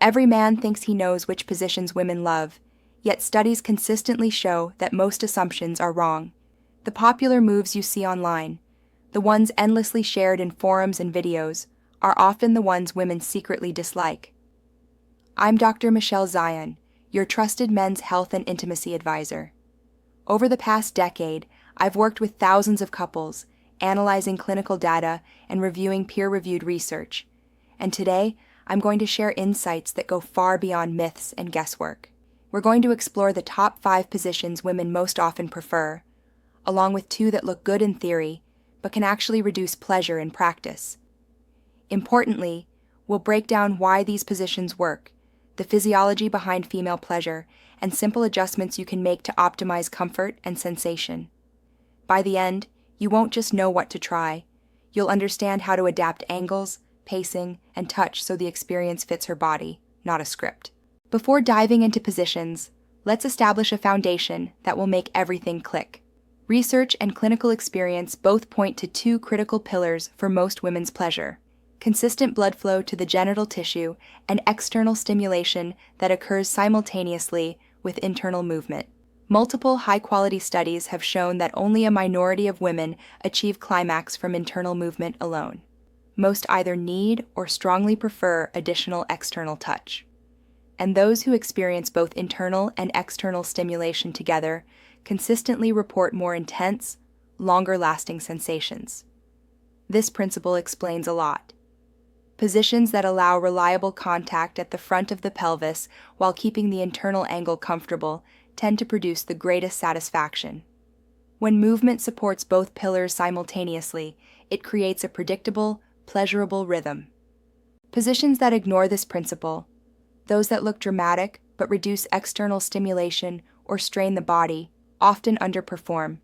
Every man thinks he knows which positions women love, yet studies consistently show that most assumptions are wrong. The popular moves you see online, the ones endlessly shared in forums and videos, are often the ones women secretly dislike. I'm Dr. Michelle Zion, your trusted men's health and intimacy advisor. Over the past decade, I've worked with thousands of couples, analyzing clinical data and reviewing peer-reviewed research. And today, I'm going to share insights that go far beyond myths and guesswork. We're going to explore the top 5 positions women most often prefer, along with 2 that look good in theory, but can actually reduce pleasure in practice. Importantly, we'll break down why these positions work, the physiology behind female pleasure, and simple adjustments you can make to optimize comfort and sensation. By the end, you won't just know what to try, you'll understand how to adapt angles, pacing, and touch so the experience fits her body, not a script. Before diving into positions, let's establish a foundation that will make everything click. Research and clinical experience both point to 2 critical pillars for most women's pleasure: consistent blood flow to the genital tissue and external stimulation that occurs simultaneously with internal movement. Multiple high-quality studies have shown that only a minority of women achieve climax from internal movement alone. Most either need or strongly prefer additional external touch. And those who experience both internal and external stimulation together consistently report more intense, longer-lasting sensations. This principle explains a lot. Positions that allow reliable contact at the front of the pelvis while keeping the internal angle comfortable tend to produce the greatest satisfaction. When movement supports both pillars simultaneously, it creates a predictable, pleasurable rhythm. Positions that ignore this principle, those that look dramatic but reduce external stimulation or strain the body, often underperform,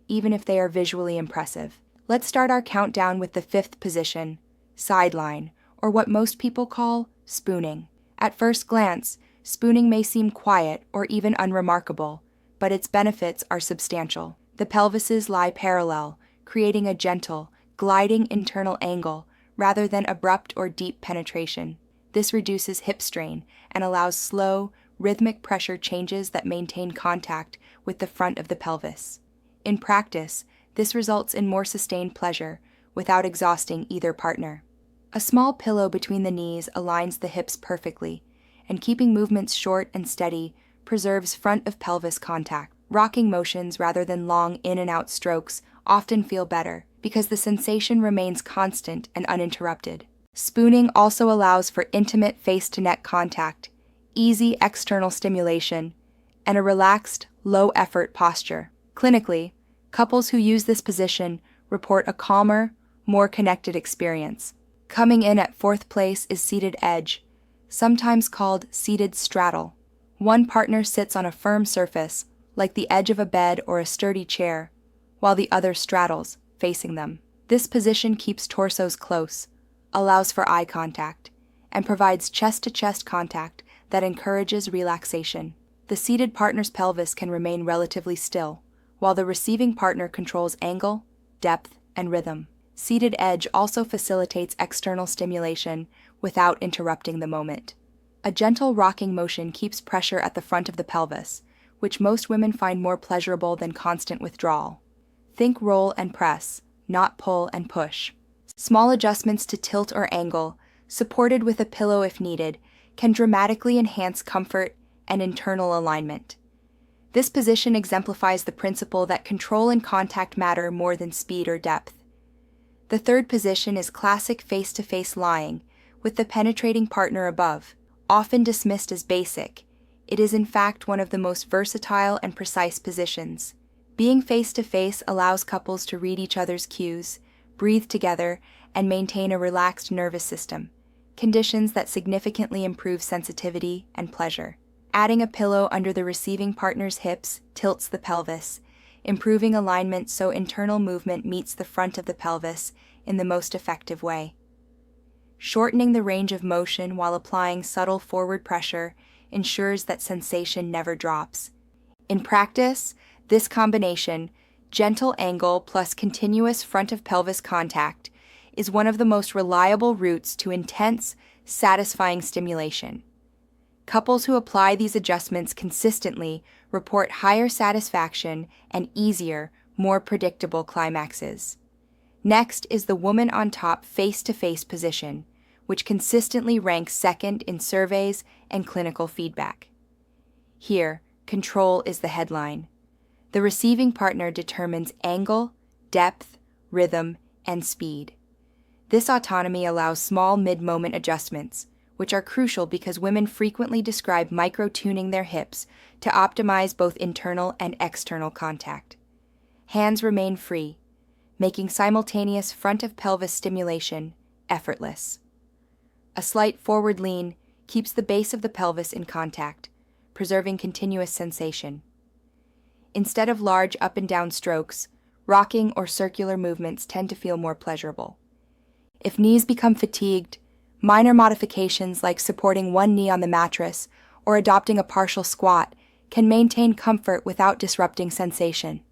even if they are visually impressive. Let's start our countdown with the 5th position, sideline, or what most people call spooning. At first glance, spooning may seem quiet or even unremarkable, but its benefits are substantial. The pelvises lie parallel, creating a gentle, gliding internal angle rather than abrupt or deep penetration. This reduces hip strain and allows slow, rhythmic pressure changes that maintain contact with the front of the pelvis. In practice, this results in more sustained pleasure without exhausting either partner. A small pillow between the knees aligns the hips perfectly, and keeping movements short and steady preserves front of pelvis contact. Rocking motions rather than long in and out strokes often feel better because the sensation remains constant and uninterrupted. Spooning also allows for intimate face-to-neck contact, easy external stimulation, and a relaxed, low-effort posture. Clinically, couples who use this position report a calmer, more connected experience. Coming in at 4th place is seated edge, sometimes called seated straddle. One partner sits on a firm surface, like the edge of a bed or a sturdy chair, while the other straddles, facing them. This position keeps torsos close, allows for eye contact, and provides chest-to-chest contact that encourages relaxation. The seated partner's pelvis can remain relatively still, while the receiving partner controls angle, depth, and rhythm. Seated edge also facilitates external stimulation without interrupting the moment. A gentle rocking motion keeps pressure at the front of the pelvis, which most women find more pleasurable than constant withdrawal. Think roll and press, not pull and push. Small adjustments to tilt or angle, supported with a pillow if needed, can dramatically enhance comfort and internal alignment. This position exemplifies the principle that control and contact matter more than speed or depth. The 3rd position is classic face-to-face lying, with the penetrating partner above. Often dismissed as basic, it is in fact one of the most versatile and precise positions. Being face-to-face allows couples to read each other's cues, breathe together, and maintain a relaxed nervous system, conditions that significantly improve sensitivity and pleasure. Adding a pillow under the receiving partner's hips tilts the pelvis, improving alignment so internal movement meets the front of the pelvis in the most effective way. Shortening the range of motion while applying subtle forward pressure ensures that sensation never drops. In practice, this combination, gentle angle plus continuous front of pelvis contact, is one of the most reliable routes to intense, satisfying stimulation. Couples who apply these adjustments consistently report higher satisfaction and easier, more predictable climaxes. Next is the woman on top face-to-face position, which consistently ranks second in surveys and clinical feedback. Here, control is the headline. The receiving partner determines angle, depth, rhythm, and speed. This autonomy allows small mid-moment adjustments, which are crucial because women frequently describe micro-tuning their hips to optimize both internal and external contact. Hands remain free, making simultaneous front of pelvis stimulation effortless. A slight forward lean keeps the base of the pelvis in contact, preserving continuous sensation. Instead of large up and down strokes, rocking or circular movements tend to feel more pleasurable. If knees become fatigued, minor modifications like supporting one knee on the mattress or adopting a partial squat can maintain comfort without disrupting sensation.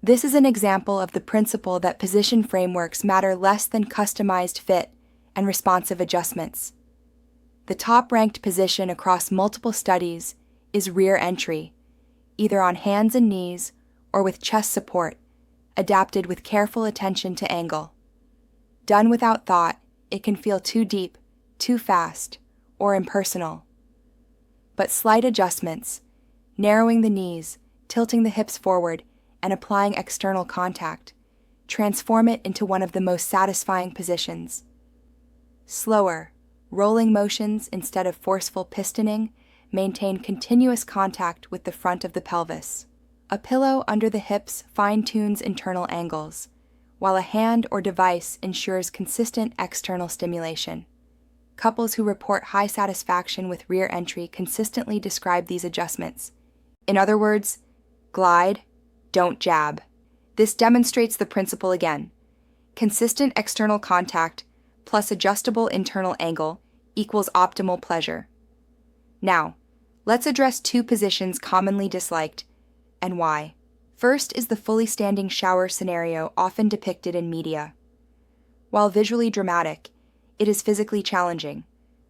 This is an example of the principle that position frameworks matter less than customized fit and responsive adjustments. The top-ranked position across multiple studies is rear entry, either on hands and knees or with chest support, adapted with careful attention to angle. Done without thought, it can feel too deep, too fast, or impersonal. But slight adjustments, narrowing the knees, tilting the hips forward, and applying external contact, transform it into one of the most satisfying positions. Slower, rolling motions instead of forceful pistoning maintain continuous contact with the front of the pelvis. A pillow under the hips fine-tunes internal angles, while a hand or device ensures consistent external stimulation. Couples who report high satisfaction with rear entry consistently describe these adjustments. In other words, glide, don't jab. This demonstrates the principle again. Consistent external contact plus adjustable internal angle equals optimal pleasure. Now, let's address two positions commonly disliked and why. First is the fully standing shower scenario often depicted in media. While visually dramatic, it is physically challenging.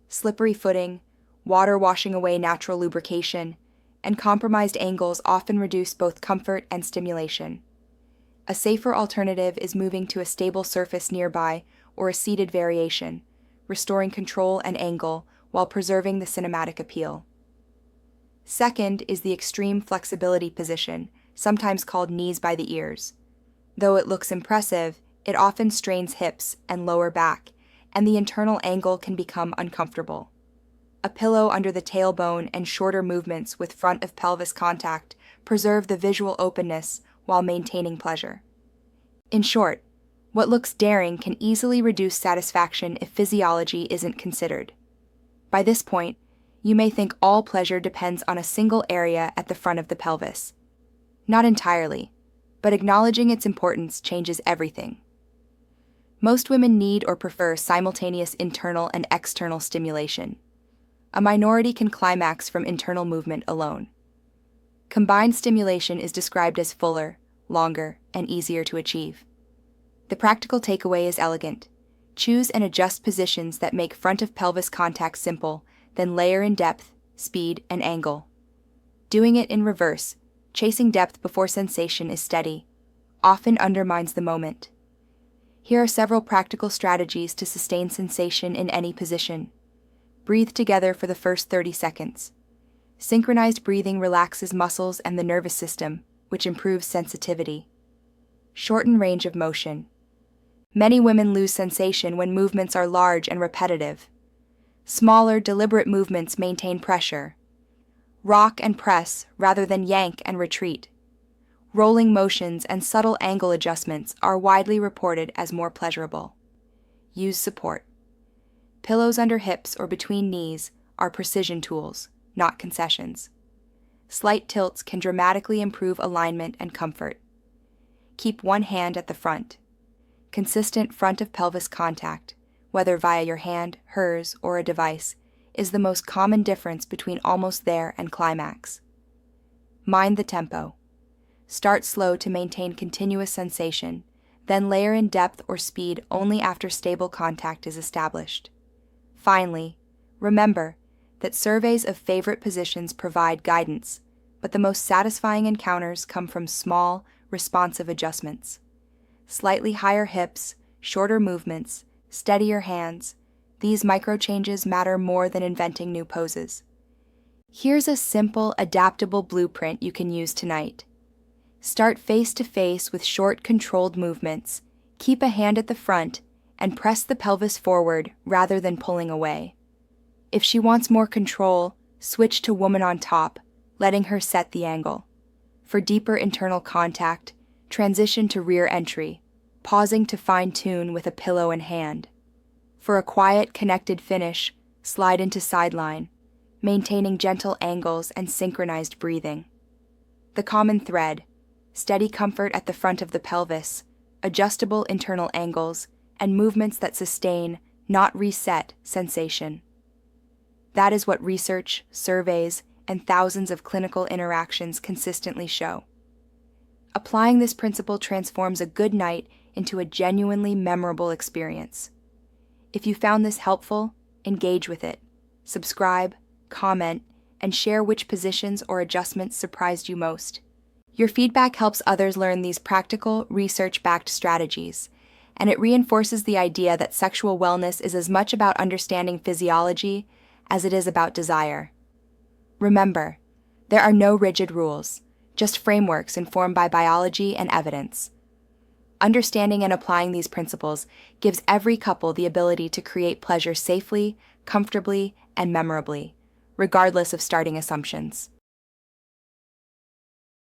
Slippery footing, water washing away natural lubrication, and compromised angles often reduce both comfort and stimulation. A safer alternative is moving to a stable surface nearby or a seated variation, restoring control and angle while preserving the cinematic appeal. Second is the extreme flexibility position, sometimes called knees by the ears. Though it looks impressive, it often strains hips and lower back, and the internal angle can become uncomfortable. A pillow under the tailbone and shorter movements with front of pelvis contact preserve the visual openness while maintaining pleasure. In short, what looks daring can easily reduce satisfaction if physiology isn't considered. By this point, you may think all pleasure depends on a single area at the front of the pelvis. Not entirely, but acknowledging its importance changes everything. Most women need or prefer simultaneous internal and external stimulation. A minority can climax from internal movement alone. Combined stimulation is described as fuller, longer, and easier to achieve. The practical takeaway is elegant. Choose and adjust positions that make front of pelvis contact simple, then layer in depth, speed, and angle. Doing it in reverse, chasing depth before sensation is steady, often undermines the moment. Here are several practical strategies to sustain sensation in any position. Breathe together for the first 30 seconds. Synchronized breathing relaxes muscles and the nervous system, which improves sensitivity. Shorten range of motion. Many women lose sensation when movements are large and repetitive. Smaller, deliberate movements maintain pressure. Rock and press rather than yank and retreat. Rolling motions and subtle angle adjustments are widely reported as more pleasurable. Use support. Pillows under hips or between knees are precision tools, not concessions. Slight tilts can dramatically improve alignment and comfort. Keep one hand at the front. Consistent front of pelvis contact, whether via your hand, hers, or a device, is the most common difference between almost there and climax. Mind the tempo. Start slow to maintain continuous sensation, then layer in depth or speed only after stable contact is established. Finally, remember, that surveys of favorite positions provide guidance, but the most satisfying encounters come from small, responsive adjustments. Slightly higher hips, shorter movements, steadier hands, these micro-changes matter more than inventing new poses. Here's a simple, adaptable blueprint you can use tonight. Start face-to-face with short, controlled movements, keep a hand at the front, and press the pelvis forward rather than pulling away. If she wants more control, switch to woman on top, letting her set the angle. For deeper internal contact, transition to rear entry, pausing to fine-tune with a pillow in hand. For a quiet, connected finish, slide into sideline, maintaining gentle angles and synchronized breathing. The common thread: steady comfort at the front of the pelvis, adjustable internal angles, and movements that sustain, not reset, sensation. That is what research, surveys, and thousands of clinical interactions consistently show. Applying this principle transforms a good night into a genuinely memorable experience. If you found this helpful, engage with it. Subscribe, comment, and share which positions or adjustments surprised you most. Your feedback helps others learn these practical, research-backed strategies, and it reinforces the idea that sexual wellness is as much about understanding physiology as it is about desire. Remember, there are no rigid rules, just frameworks informed by biology and evidence. Understanding and applying these principles gives every couple the ability to create pleasure safely, comfortably, and memorably, regardless of starting assumptions.